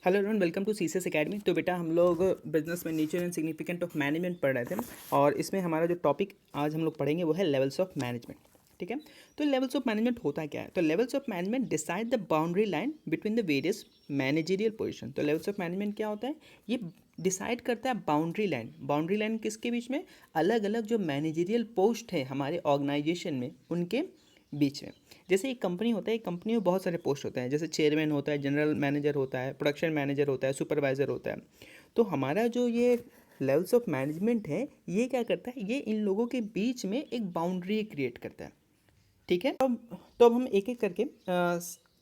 Hello everyone, welcome to CCS academy. तो बेटा हम लोग बिजनेस में nature and significant of management पढ़ रहे थे और इसमें हमारा जो टॉपिक आज हम लोग पढ़ेंगे वो है लेवल्स ऑफ मैनेजमेंट। ठीक है, तो लेवल्स ऑफ मैनेजमेंट होता क्या है? तो levels of management decide the boundary line between the various managerial position. तो लेवल्स ऑफ मैनेजमेंट क्या होता है? ये डिसाइड करता है बाउंड्री लाइन। बाउंड्री लाइन किसके बीच में? अलग अलग जो मैनेजरियल पोस्ट है हमारे ऑर्गेनाइजेशन में उनके बीच में। जैसे एक कंपनी होता है, एक कंपनी में बहुत सारे पोस्ट होते हैं, जैसे चेयरमैन होता है, जनरल मैनेजर होता है, प्रोडक्शन मैनेजर होता है, सुपरवाइज़र होता है। तो हमारा जो ये लेवल्स ऑफ मैनेजमेंट है ये क्या करता है? ये इन लोगों के बीच में एक बाउंड्री क्रिएट करता है। ठीक है, तो अब हम एक एक करके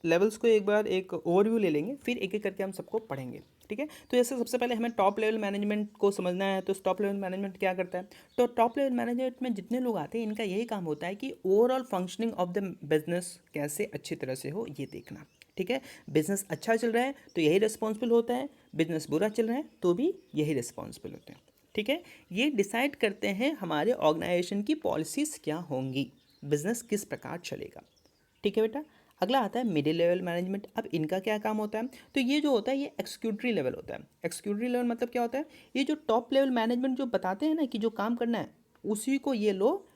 लेवल्स को एक बार एक ओवरव्यू ले लेंगे, फिर एक एक करके हम सबको पढ़ेंगे। ठीक है, तो जैसे सबसे पहले हमें टॉप लेवल मैनेजमेंट को समझना है। तो टॉप लेवल मैनेजमेंट क्या करता है? तो टॉप लेवल मैनेजमेंट में जितने लोग आते हैं इनका यही काम होता है कि overall functioning of the business कैसे अच्छी तरह से हो ये देखना। ठीक है, बिजनेस अच्छा चल रहा है तो यही रिस्पॉन्सिबल होता है, बिजनेस बुरा चल रहा है तो भी यही रिस्पॉन्सिबल होते हैं। ठीक है, ये डिसाइड करते हैं हमारे ऑर्गेनाइजेशन की पॉलिसीज़ क्या होंगी, बिजनेस किस प्रकार चलेगा। ठीक है बेटा, अगला आता है मिडिल लेवल मैनेजमेंट। अब इनका क्या काम होता है? तो ये जो होता है ये एक्सिक्यूटिव लेवल होता है। एक्सिक्यूटिव लेवल मतलब क्या होता है? ये जो टॉप लेवल मैनेजमेंट जो बताते हैं ना कि जो काम करना है, उसी को ये लोग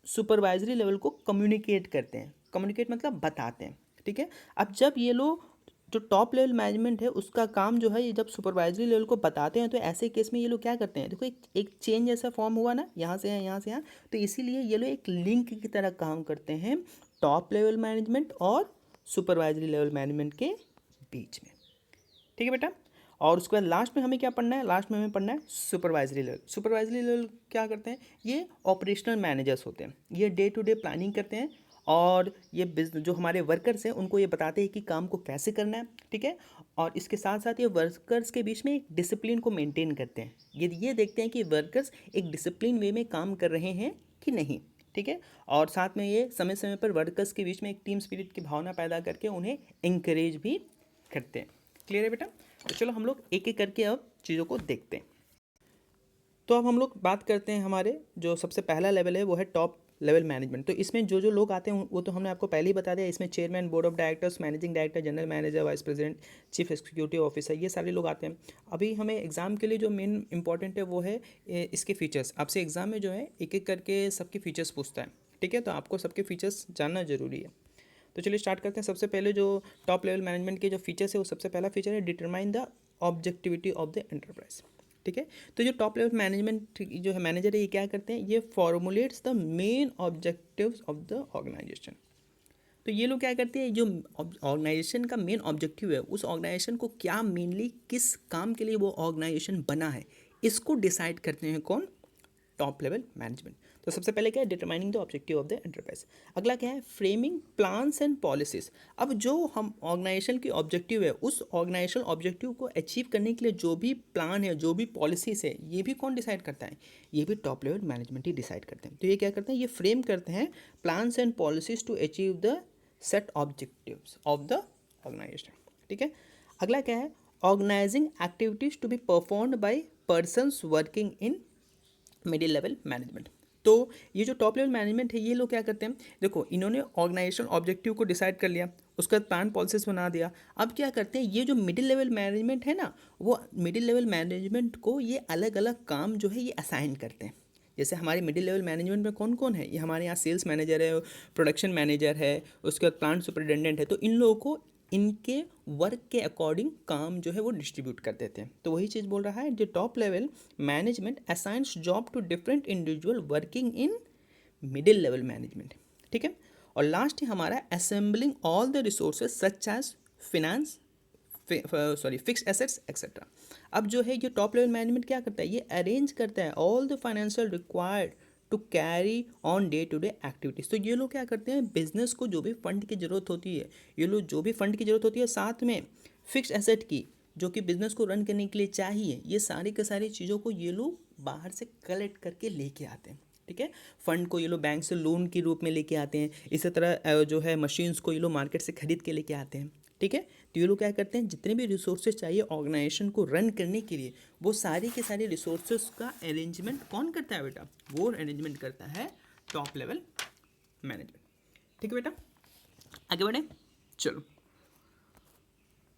सुपरवाइजरी लेवल को कम्युनिकेट करते हैं। कम्युनिकेट मतलब बताते हैं। ठीक है, अब जब ये लोग जो टॉप लेवल मैनेजमेंट है उसका काम जो है ये जब सुपरवाइजरी लेवल को बताते हैं तो ऐसे केस में ये लोग क्या करते हैं? देखो एक चेंज ऐसा फॉर्म हुआ ना, यहाँ से यहाँ से यहाँ, तो इसीलिए ये लोग एक लिंक की तरह काम करते हैं टॉप लेवल मैनेजमेंट और सुपरवाइजरी लेवल मैनेजमेंट के बीच में। ठीक है बेटा, और उसके बाद लास्ट में हमें क्या पढ़ना है? लास्ट में हमें पढ़ना है सुपरवाइजरी लेवल। सुपरवाइजरी लेवल क्या करते हैं? ये ऑपरेशनल मैनेजर्स होते हैं। ये डे टू डे प्लानिंग करते हैं और ये बिजनेस जो हमारे वर्कर्स हैं उनको ये बताते हैं कि काम को कैसे करना है। ठीक है, और इसके साथ साथ ये वर्कर्स के बीच में एक डिसिप्लिन को मेंटेन करते हैं। ये देखते हैं कि वर्कर्स एक डिसिप्लिन वे में काम कर रहे हैं कि नहीं। ठीक है, और साथ में ये समय समय पर वर्कर्स के बीच में एक टीम स्पिरिट की भावना पैदा करके उन्हें इंकरेज भी करते हैं। क्लियर है बेटा? तो चलो हम लोग एक एक करके अब चीज़ों को देखते हैं। तो अब हम लोग बात करते हैं हमारे जो सबसे पहला लेवल है वो है टॉप लेवल मैनेजमेंट। तो इसमें जो जो लोग आते हैं वो तो हमने आपको पहले ही बता दिया। इसमें chairman, board of directors, managing director, general manager, vice president, chief executive officer, ये सारे लोग आते हैं। अभी हमें एग्जाम के लिए जो मेन इंपॉर्टेंट है वो है इसके फीचर्स। आपसे एग्जाम में जो है एक एक करके सबके फीचर्स पूछता है। ठीक है, तो आपको सबके फीचर्स जानना जरूरी है। तो चलिए स्टार्ट करते हैं। सबसे पहले जो टॉप लेवल मैनेजमेंट के जो फीचर्स है वो सबसे पहला फीचर है determine the objectivity of the enterprise. ठीक है, तो जो टॉप लेवल मैनेजमेंट जो है मैनेजर है ये क्या करते हैं? ये formulates the main objectives of the organisation. तो ये लोग क्या करते हैं? जो ऑर्गेनाइजेशन का मेन ऑब्जेक्टिव है, उस ऑर्गेनाइजेशन को क्या मेनली किस काम के लिए वो ऑर्गेनाइजेशन बना है, इसको डिसाइड करते हैं कौन? Top level management. तो सबसे पहले क्या है? Determining the objective of the enterprise. अगला क्या है? Framing plans and policies. अब जो हम ऑर्गेनाइजेशन की ऑब्जेक्टिव है उस ऑर्गेनाइजेशन ऑब्जेक्टिव को अचीव करने के लिए जो भी प्लान है, जो भी पॉलिसीज है, ये भी कौन डिसाइड करता है? ये भी टॉप लेवल मैनेजमेंट ही डिसाइड करते हैं। तो ये क्या करते हैं? ये फ्रेम करते हैं plans and policies to achieve the set objectives of the organisation. ठीक है, अगला क्या है? Organising activities to be performed by persons working in middle level management. तो ये जो टॉप लेवल मैनेजमेंट है ये लोग क्या करते हैं? देखो, इन्होंने ऑर्गेनाइजेशन ऑब्जेक्टिव को डिसाइड कर लिया, उसका प्लान पॉलिसीज बना दिया। अब क्या करते हैं? ये जो मिडिल लेवल मैनेजमेंट है ना, वो मिडिल लेवल मैनेजमेंट को ये अलग अलग काम जो है ये असाइन करते हैं। जैसे हमारे मिडिल लेवल मैनेजमेंट में कौन कौन है? ये हमारे यहाँ सेल्स मैनेजर है, प्रोडक्शन मैनेजर है, उसके बाद प्लांट सुपरिटेंडेंट है। तो इन लोगों को इनके वर्क के अकॉर्डिंग काम जो है वो डिस्ट्रीब्यूट कर देते हैं। तो वही चीज़ बोल रहा है, जो top level management assigns job to different individual working in middle level management. ठीक है, और लास्ट है हमारा assembling all the resources such as finance, fix assets etcetera. अब जो है ये टॉप लेवल मैनेजमेंट क्या करता है? ये अरेंज करता है all the financial required to carry on day to day activities. तो ये लोग क्या करते हैं? बिजनेस को जो भी फंड की ज़रूरत होती है, ये लोग जो भी फंड की ज़रूरत होती है, साथ में फिक्स एसेट की जो कि बिजनेस को रन करने के लिए चाहिए, ये सारी की सारी चीज़ों को ये लोग बाहर से कलेक्ट करके लेके आते हैं। ठीक है, फंड को ये लोग बैंक से लोन के रूप में लेके आते हैं। इसी तरह जो है मशीन्स को ये लोग मार्केट से खरीद के लेके आते हैं। ठीक है, तो ये लोग क्या करते हैं? जितने भी रिसोर्सेज चाहिए ऑर्गेनाइजेशन को रन करने के लिए, वो सारी के सारे रिसोर्सेज का अरेंजमेंट कौन करता है बेटा? वो अरेंजमेंट करता है टॉप लेवल मैनेजमेंट। ठीक है बेटा, आगे बढ़े चलो।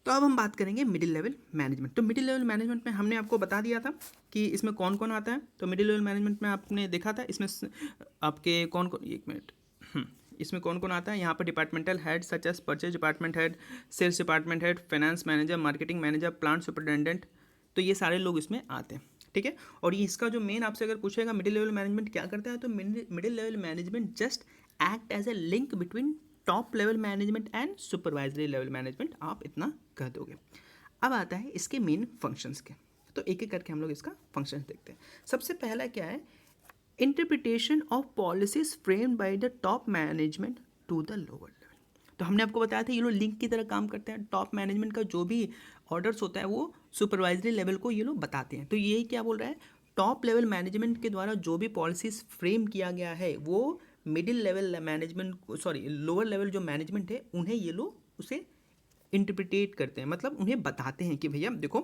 तो अब हम बात करेंगे मिडिल लेवल मैनेजमेंट। तो मिडिल लेवल मैनेजमेंट में हमने आपको बता दिया था कि इसमें कौन कौन आता है। तो मिडिल लेवल मैनेजमेंट में आपने देखा था इसमें आपके कौन कौन, एक मिनट, इसमें कौन कौन आता है। यहाँ पर departmental head such as purchase department head, sales department head, finance manager, marketing manager, plant superintendent, तो ये सारे लोग इसमें आते हैं, ठीक है। और ये इसका जो मेन आपसे अगर पूछेगा मिडिल लेवल मैनेजमेंट क्या करता है, तो middle level management just act as a link between top level management and supervisory level management, आप इतना कह दोगे। अब आता है इसके मेन फंक्शंस के, तो एक एक करके हम लोग इसका फंक्शंस देखते हैं। सबसे पहला क्या है, interpretation of policies framed by the top management to the lower level. तो हमने आपको बताया था ये लोग लिंक की तरह काम करते हैं। टॉप मैनेजमेंट का जो भी ऑर्डर्स होता है वो सुपरवाइजरी लेवल को ये लोग बताते हैं। तो ये क्या बोल रहा है, टॉप लेवल मैनेजमेंट के द्वारा जो भी पॉलिसीज फ्रेम किया गया है वो middle level management, lower level जो मैनेजमेंट है उन्हें ये लोग उसे इंटरप्रिटेट करते हैं, मतलब उन्हें बताते हैं कि भैया देखो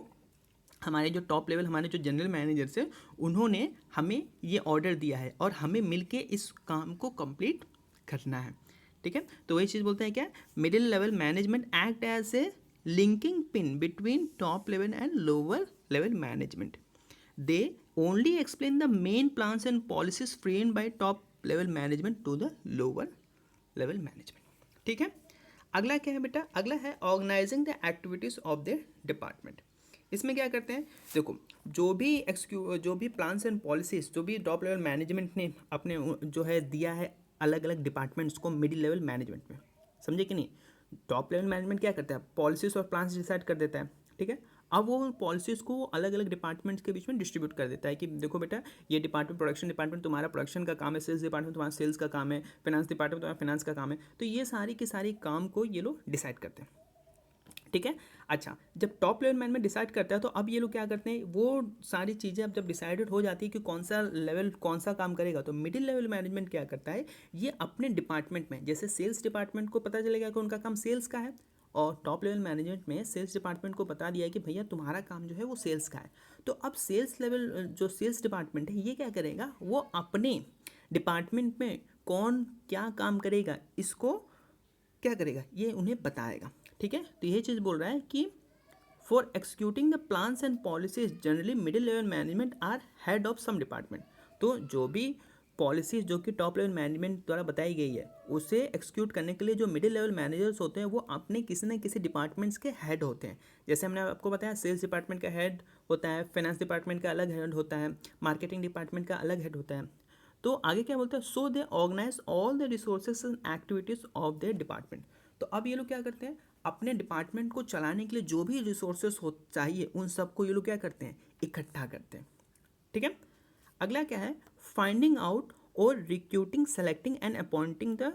हमारे जो टॉप लेवल हमारे जो जनरल मैनेजर्स है उन्होंने हमें ये ऑर्डर दिया है और हमें मिलके इस काम को कंप्लीट करना है, ठीक है। तो वही चीज़ बोलते हैं क्या, middle level management act as a linking pin between top level and lower level management. They only explain the main plans and policies framed by top level management to the lower level management, ठीक है। अगला क्या है बेटा, अगला है organising the activities of the department. इसमें क्या करते हैं, देखो जो भी प्लान्स एंड पॉलिसीज जो भी टॉप लेवल मैनेजमेंट ने अपने जो है दिया है अलग अलग डिपार्टमेंट्स को मिडिल लेवल मैनेजमेंट में, समझे कि नहीं। टॉप लेवल मैनेजमेंट क्या करता है, पॉलिसीज और प्लान्स डिसाइड कर देता है, ठीक है। अब वो पॉलिसीज को अलग अलग डिपार्टमेंट्स के बीच में डिस्ट्रीब्यूट कर देता है कि देखो बेटा ये डिपार्टमेंट, प्रोडक्शन डिपार्टमेंट तुम्हारा प्रोडक्शन का काम है, सेल्स डिपार्टमेंट तुम्हारा सेल्स का काम है, फाइनेंस डिपार्टमेंट तुम्हारा फाइनेंस का काम है। तो ये सारी की सारी काम को ये लोग डिसाइड करते हैं, ठीक है। अच्छा, जब टॉप लेवल मैनेजमेंट डिसाइड करता है तो अब ये लोग क्या करते हैं, वो सारी चीज़ें अब जब डिसाइडेड हो जाती है कि कौन सा लेवल कौन सा काम करेगा, तो मिडिल लेवल मैनेजमेंट क्या करता है, ये अपने डिपार्टमेंट में, जैसे सेल्स डिपार्टमेंट को पता चलेगा कि उनका काम सेल्स का है और टॉप लेवल मैनेजमेंट में सेल्स डिपार्टमेंट को बता दिया है कि भैया तुम्हारा काम जो है वो सेल्स का है। तो अब सेल्स लेवल जो सेल्स डिपार्टमेंट है ये क्या करेगा, वो अपने डिपार्टमेंट में कौन क्या काम करेगा इसको क्या करेगा, ये उन्हें बताएगा, ठीक है। तो ये चीज़ बोल रहा है कि for executing the plans and policies generally middle level management are head of some department. तो जो भी पॉलिसीज जो कि टॉप लेवल मैनेजमेंट द्वारा बताई गई है उसे एक्सिक्यूट करने के लिए जो मिडिल लेवल मैनेजर्स होते हैं वो अपने किसी न किसी डिपार्टमेंट्स के हेड होते हैं। जैसे हमने आपको बताया सेल्स डिपार्टमेंट का हेड होता है, फाइनेंस डिपार्टमेंट का अलग हेड होता है, मार्केटिंग डिपार्टमेंट का अलग हेड होता है। तो आगे क्या बोलते हैं, so they organise all the resources and activities of their department. तो अब ये लोग क्या करते हैं, अपने डिपार्टमेंट को चलाने के लिए जो भी रिसोर्सेस हो चाहिए उन सबको ये लोग क्या करते हैं, इकट्ठा करते हैं, ठीक है। अगला क्या है, फाइंडिंग आउट और recruiting, selecting and appointing the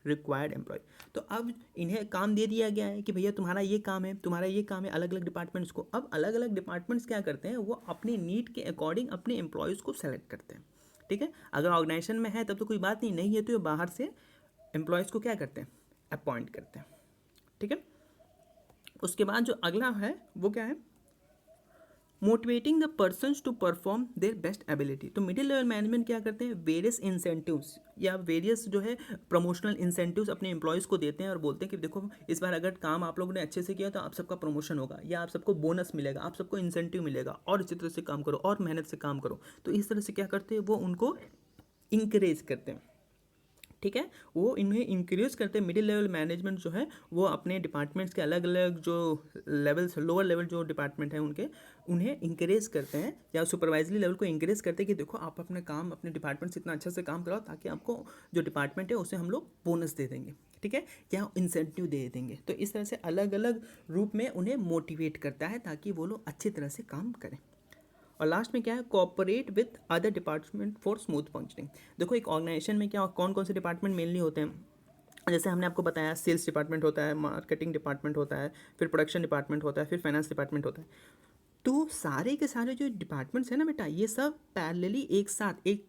required employ. तो अब इन्हें काम दे दिया गया है कि भैया तुम्हारा ये काम है, तुम्हारा ये काम है, अलग अलग डिपार्टमेंट्स को। अब अलग अलग डिपार्टमेंट्स क्या करते हैं, वो अपनी नीड के अकॉर्डिंग अपने एम्प्लॉयज़ को सेलेक्ट करते हैं, ठीक है। अगर ऑर्गेनाइजेशन में है तब तो कोई बात नहीं, नहीं है तो ये बाहर से एम्प्लॉयज़ को क्या करते हैं, अपॉइंट करते हैं, ठीक है। उसके बाद जो अगला है वो क्या है, motivating the persons to perform their best ability. तो मिडिल लेवल मैनेजमेंट क्या करते हैं, वेरियस इंसेंटिव्स या वेरियस जो है प्रमोशनल इंसेंटिव्स अपने एम्प्लॉयज़ को देते हैं और बोलते हैं कि देखो इस बार अगर काम आप लोगों ने अच्छे से किया तो आप सबका प्रमोशन होगा या आप सबको बोनस मिलेगा, आप सबको इंसेंटिव मिलेगा और इसी तरह से काम करो और मेहनत से काम करो। तो इस तरह से क्या करते हैं, वो उनको इंकरेज करते हैं, ठीक है। वो इन्हें इंक्रीज करते हैं। मिडिल लेवल मैनेजमेंट जो है वो अपने डिपार्टमेंट्स के अलग अलग जो लेवल्स, लोअर लेवल जो डिपार्टमेंट है उनके, उन्हें इंकरेज करते हैं या सुपरवाइजरी लेवल को इंकरेज करते हैं कि देखो आप अपने काम अपने डिपार्टमेंट से इतना अच्छा से काम कराओ ताकि आपको जो डिपार्टमेंट है उसे हम लोग बोनस दे देंगे, ठीक है, या इंसेंटिव दे देंगे। तो इस तरह से अलग अलग रूप में उन्हें मोटिवेट करता है ताकि वो लोग अच्छी तरह से काम करें। और लास्ट में क्या है, cooperate with other department for smooth functioning. देखो एक ऑर्गेनाइजेशन में क्या कौन कौन से डिपार्टमेंट मेनली होते हैं, जैसे हमने आपको बताया सेल्स डिपार्टमेंट होता है, मार्केटिंग डिपार्टमेंट होता है, फिर प्रोडक्शन डिपार्टमेंट होता है, फिर फाइनेंस डिपार्टमेंट होता है। तो सारे के सारे जो डिपार्टमेंट्स हैं ना बेटा, ये सब पैरेलली एक साथ एक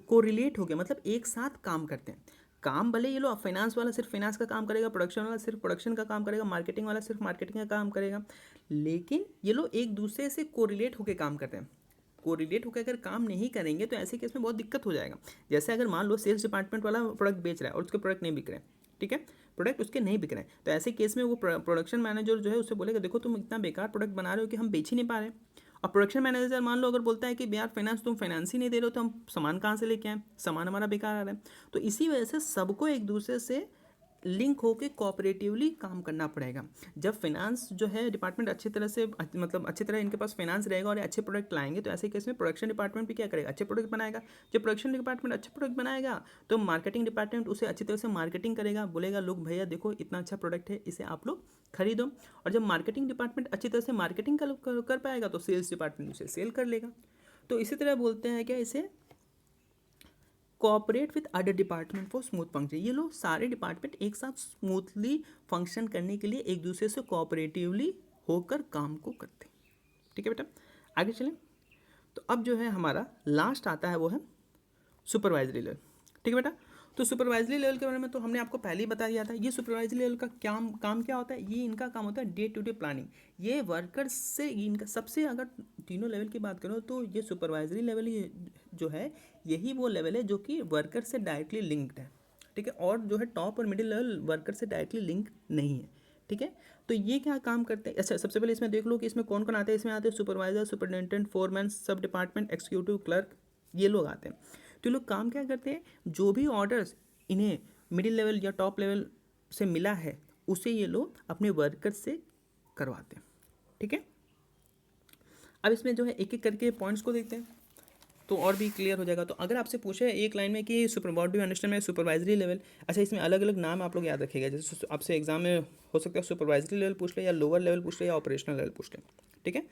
कोरिलेट हो गए, मतलब एक साथ काम करते हैं। काम भले ये लो फाइनेंस वाला सिर्फ फाइनेंस का काम करेगा, प्रोडक्शन वाला सिर्फ प्रोडक्शन का काम करेगा, मार्केटिंग वाला सिर्फ मार्केटिंग का काम करेगा, लेकिन ये लोग एक दूसरे से कोरिलेट होकर काम करते हैं। कोरिलेट होकर अगर काम नहीं करेंगे तो ऐसे केस में बहुत दिक्कत हो जाएगा। जैसे अगर मान लो सेल्स डिपार्टमेंट वाला प्रोडक्ट बेच रहा है और उसके प्रोडक्ट नहीं बिक रहे हैं, ठीक है, प्रोडक्ट उसके नहीं बिक रहे हैं। तो ऐसे केस में वो प्रोडक्शन मैनेजर जो है उससे बोलेगा देखो तुम इतना बेकार प्रोडक्ट बना रहे हो कि हम बेच ही नहीं पा रहे। और प्रोडक्शन मैनेजर मान लो अगर बोलता है कि यार फाइनेंस तुम फाइनेंस ही नहीं दे रहे हो तो हम सामान कहाँ से लेके आए, सामान हमारा बेकार आ रहा है। तो इसी वजह से सबको एक दूसरे से लिंक होकर कोऑपरेटिवली काम करना पड़ेगा। जब फाइनेंस जो है डिपार्टमेंट अच्छी तरह से मतलब अच्छी तरह इनके पास फाइनेंस रहेगा और अच्छे प्रोडक्ट लाएंगे तो ऐसे केस में प्रोडक्शन डिपार्टमेंट भी क्या करेगा, अच्छे प्रोडक्ट बनाएगा। जब प्रोडक्शन डिपार्टमेंट अच्छे प्रोडक्ट बनाएगा तो मार्केटिंग डिपार्टमेंट उसे अच्छी तरह से मार्केटिंग करेगा, बोलेगा लोग भैया देखो इतना अच्छा प्रोडक्ट है, इसे आप लोग खरीदो। और जब मार्केटिंग डिपार्टमेंट अच्छी तरह से मार्केटिंग कर पाएगा तो सेल्स डिपार्टमेंट उसे सेल कर लेगा। तो इसी तरह बोलते हैं क्या, इसे cooperate with other department for smooth function. ये लोग सारे डिपार्टमेंट एक साथ स्मूथली फंक्शन करने के लिए एक दूसरे से कोऑपरेटिवली होकर काम को करते हैं। ठीक है बेटा, आगे चलें। तो अब जो है हमारा लास्ट आता है वो है सुपरवाइजरी लेवल। ठीक है बेटा, तो सुपरवाइजरी लेवल के बारे में तो हमने आपको पहले ही बता दिया था। ये सुपरवाइजरी लेवल का काम क्या होता है, ये इनका काम होता है डे टू डे प्लानिंग। ये वर्कर्स से इनका सबसे, अगर तीनों लेवल की बात करो तो ये सुपरवाइजरी लेवल जो है यही वो लेवल है जो कि वर्कर से डायरेक्टली लिंक्ड है। ठीक है, और जो है टॉप और मिडिल लेवल वर्कर से डायरेक्टली लिंक नहीं है। ठीक है, तो ये क्या काम करते हैं। अच्छा, सबसे पहले इसमें देख लो कि इसमें कौन कौन आते हैं। इसमें आते हैं सुपरवाइजर, सुपरिटेंडेंट, फोरमैन, सब डिपार्टमेंट, एक्जीक्यूटिव, क्लर्क, ये लोग आते हैं। तो ये लोग काम क्या करते हैं, जो भी ऑर्डर्स इन्हें मिडिल लेवल या टॉप लेवल से मिला है उसे ये लोग अपने वर्कर से करवाते हैं। ठीक है, अब इसमें जो है एक एक करके पॉइंट्स को देखते हैं तो और भी क्लियर हो जाएगा। तो अगर आपसे पूछे एक लाइन में कि super what do you understand में सुपरवाइजरी लेवल, अच्छा इसमें अलग अलग नाम आप लोग याद रखिएगा। जैसे आपसे एग्जाम में हो सकता है सुपरवाइजरी लेवल पूछ ले, या लोअर लेवल पूछ ले, या ऑपरेशनल लेवल पूछ ले। ठीक है,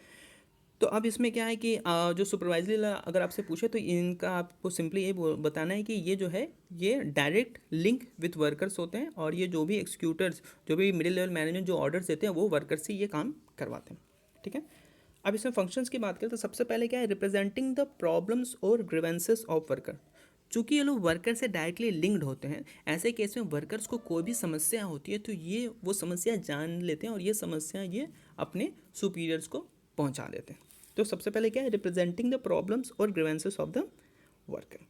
तो अब इसमें क्या है कि जो सुपरवाइजरी लेवल अगर आपसे पूछे तो इनका आपको सिंपली ये बताना है कि ये जो है ये डायरेक्ट लिंक विथ वर्कर्स होते हैं, और ये जो भी एक्जीक्यूटर्स, जो भी मिडिल लेवल मैनेजर जो ऑर्डर्स देते हैं वो वर्कर्स से ये काम करवाते हैं। ठीक है, अब इसमें फंक्शंस की बात करें तो सबसे पहले क्या है, रिप्रेजेंटिंग द प्रॉब्लम्स और ग्रीवेंसेस ऑफ वर्कर। चूँकि ये लोग वर्कर से डायरेक्टली लिंक्ड होते हैं, ऐसे केस में वर्कर्स को कोई भी समस्या होती है तो ये वो समस्या जान लेते हैं और ये समस्या ये अपने सुपीरियर्स को पहुंचा देते हैं। तो सबसे पहले क्या है, रिप्रेजेंटिंग द प्रॉब्लम्स और ग्रीवेंसेस ऑफ द वर्कर।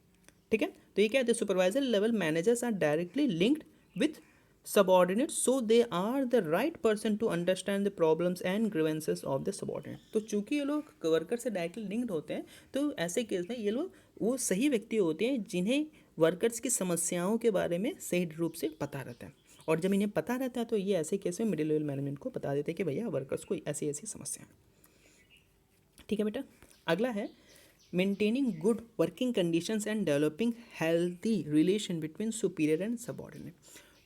ठीक है, तो ये क्या है, the supervisor level managers are directly linked with subordinates so they are the right person to understand the problems and grievances of the subordinate। तो चूंकि ये लोग वर्कर से डायरेक्टली लिंक्ड होते हैं तो ऐसे केस में ये लोग वो सही व्यक्ति होते हैं जिन्हें वर्कर्स की समस्याओं के बारे में सही रूप से पता रहता है। और जब इन्हें पता रहता है तो ये ऐसे केस में मिडिल लेवल मैनेजमेंट को बता देते हैं कि भैया वर्कर्स को ऐसी ऐसी समस्या है। ठीक है बेटा, अगला है maintaining good working conditions and developing healthy relation between superior and subordinate.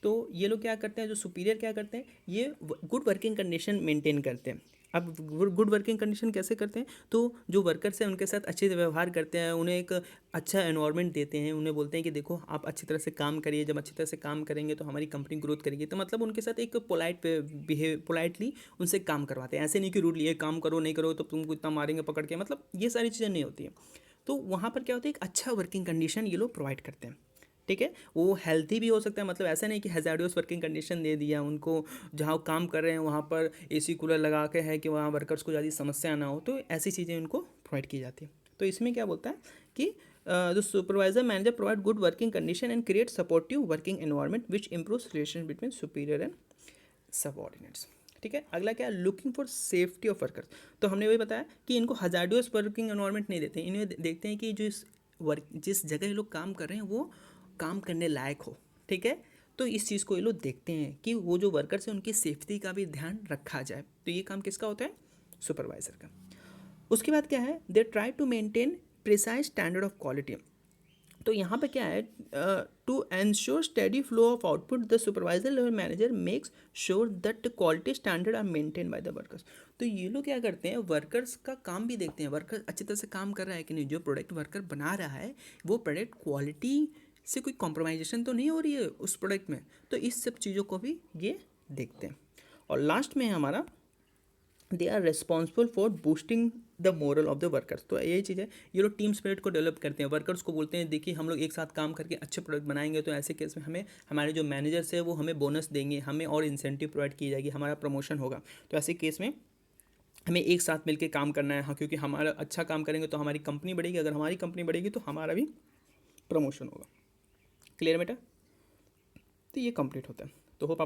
तो ये लोग क्या करते हैं, जो सुपीरियर क्या करते हैं, ये गुड वर्किंग कंडीशन मेंटेन करते हैं। अब गुड वर्किंग कंडीशन कैसे करते हैं, तो जो वर्कर्स हैं उनके साथ अच्छे से व्यवहार करते हैं, उन्हें एक अच्छा एनवायरनमेंट देते हैं, उन्हें बोलते हैं कि देखो आप अच्छी तरह से काम करिए, जब अच्छी तरह से काम करेंगे तो हमारी कंपनी ग्रोथ करेगी। तो मतलब उनके साथ एक पोलाइटली उनसे काम करवाते हैं। ऐसे नहीं कि रूडली ये काम करो, नहीं करो तो तुमको इतना मारेंगे पकड़ के, मतलब ये सारी चीज़ें नहीं होती हैं। तो वहाँ पर क्या होता है, एक अच्छा वर्किंग कंडीशन ये लोग प्रोवाइड करते हैं। ठीक है, वो हेल्थी भी हो सकता है, मतलब ऐसा नहीं कि हैज़ार्डियस वर्किंग कंडीशन दे दिया उनको, जहाँ काम कर रहे हैं वहाँ पर एसी कूलर लगा के है कि वहाँ वर्कर्स को ज़्यादा समस्या ना हो, तो ऐसी चीज़ें उनको प्रोवाइड की जाती है। तो इसमें क्या बोलता है कि the supervisor manager provide good working condition and create supportive working environment which improves relation between superior and subordinates. ठीक है, अगला क्या है, looking for safety of workers. तो हमने वही बताया कि इनको हैज़ार्डियस वर्किंग एनवायरनमेंट नहीं देते, इन्हें देखते हैं कि जिस जगह ये लोग काम कर रहे हैं वो काम करने लायक हो। ठीक है, तो इस चीज़ को ये लोग देखते हैं कि वो जो वर्कर्स हैं उनकी सेफ्टी का भी ध्यान रखा जाए। तो ये काम किसका होता है, सुपरवाइजर का। उसके बाद क्या है, they try to maintain precise standard of quality. तो यहाँ पे क्या है, to ensure steady flow of output the supervisor level manager makes sure that quality standard are maintain by the workers. तो ये लोग क्या करते हैं, वर्कर्स का काम भी देखते हैं, वर्कर अच्छी तरह से काम कर रहा है कि नहीं, जो प्रोडक्ट वर्कर बना रहा है वो प्रोडक्ट क्वालिटी से कोई कॉम्प्रोमाइजेशन तो नहीं हो रही है उस प्रोडक्ट में। तो इस सब चीज़ों को भी ये देखते हैं। और लास्ट में है हमारा, they are responsible for boosting the morale of the workers. तो यही चीज़ है, ये लोग टीम स्पिरिट को डेवलप करते हैं, वर्कर्स को बोलते हैं देखिए हम लोग एक साथ काम करके अच्छे प्रोडक्ट बनाएंगे तो ऐसे केस में हमें हमारे जो मैनेजर्स है वो हमें बोनस देंगे, हमें और इंसेंटिव प्रोवाइड की जाएगी, हमारा प्रमोशन होगा। तो ऐसे केस में हमें एक साथ मिलकर काम करना है। हाँ, क्योंकि हमारा अच्छा काम करेंगे तो हमारी कंपनी बढ़ेगी, अगर हमारी कंपनी बढ़ेगी तो हमारा भी प्रमोशन होगा। क्लियर बेटा, तो ये कंप्लीट होता है। तो होप आप